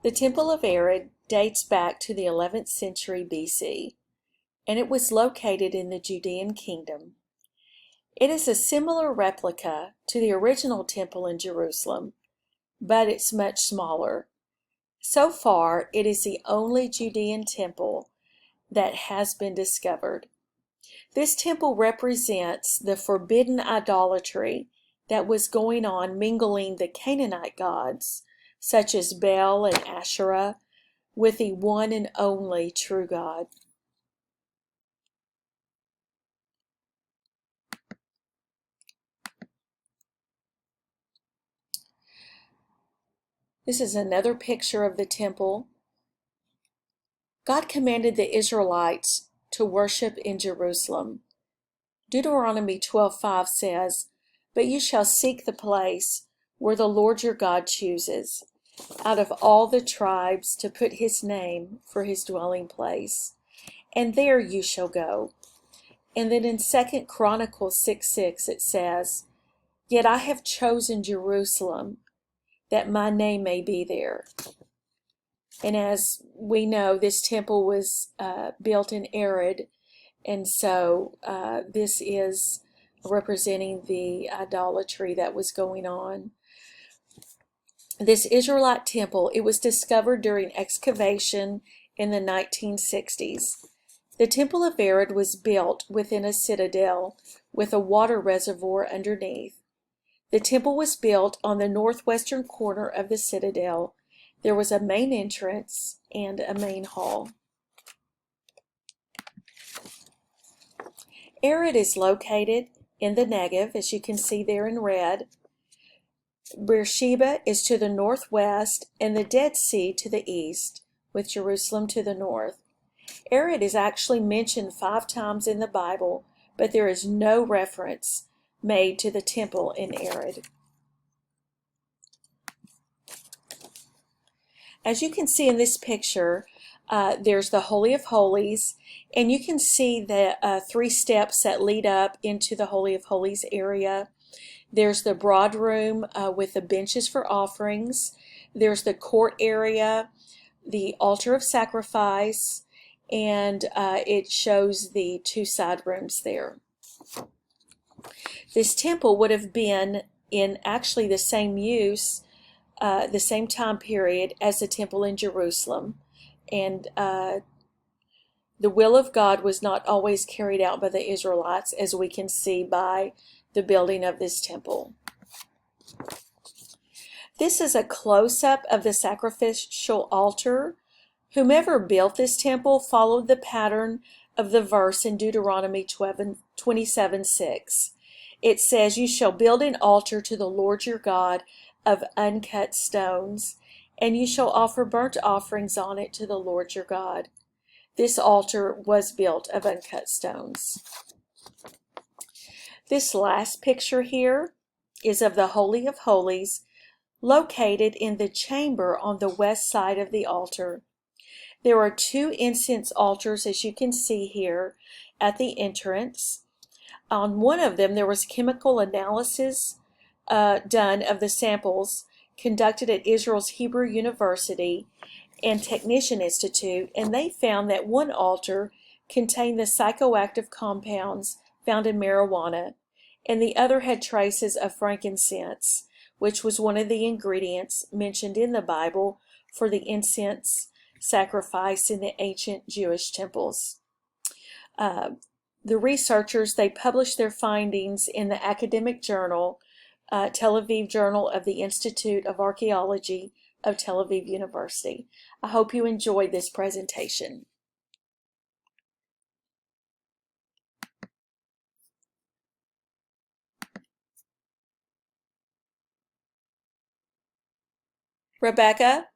The Temple of Arad dates back to the 11th century BC, and it was located in the Judean kingdom. It is a similar replica to the original temple in Jerusalem, but it's much smaller. So far, it is the only Judean temple that has been discovered. This temple represents the forbidden idolatry that was going on, mingling the Canaanite gods, such as Baal and Asherah, with the one and only true God. This is another picture of the temple. God commanded the Israelites to worship in Jerusalem. Deuteronomy 12:5 says, "But you shall seek the place where the Lord your God chooses, out of all the tribes to put his name for his dwelling place, and there you shall go." And then in 2 Chronicles 6:6 it says, "Yet I have chosen Jerusalem, that my name may be there." And as we know, this temple was built in Arad, and so this is representing the idolatry that was going on. This Israelite temple, it was discovered during excavation in the 1960s. The Temple of Arad was built within a citadel with a water reservoir underneath. The temple was built on the northwestern corner of the citadel. There was a main entrance and a main hall. Arad is located in the Negev, as you can see there in red. Beersheba is to the northwest and the Dead Sea to the east, with Jerusalem to the north. Arad is actually mentioned 5 times in the Bible, but there is no reference made to the temple in Arad. As you can see in this picture, there's the Holy of Holies, and you can see the 3 steps that lead up into the Holy of Holies area. There's the broad room with the benches for offerings. There's the court area, the altar of sacrifice, and it shows the 2 side rooms there. This temple would have been in actually the same use, the same time period as the temple in Jerusalem. And the will of God was not always carried out by the Israelites, as we can see by the building of this temple. This is a close-up of the sacrificial altar. Whomever built this temple followed the pattern of the verse in Deuteronomy 27:6. It says, "You shall build an altar to the Lord your God of uncut stones, and you shall offer burnt offerings on it to the Lord your God." This altar was built of uncut stones. This last picture here is of the Holy of Holies, located in the chamber on the west side of the altar. There are 2 incense altars, as you can see here, at the entrance. On one of them, there was chemical analysis done of the samples conducted at Israel's Hebrew University and Technician Institute, and they found that one altar contained the psychoactive compounds found in marijuana, and the other had traces of frankincense, which was one of the ingredients mentioned in the Bible for the incense sacrifice in the ancient Jewish temples. The researchers, they published their findings in the academic journal, Tel Aviv Journal of the Institute of Archaeology of Tel Aviv University. I hope you enjoyed this presentation. Rebecca?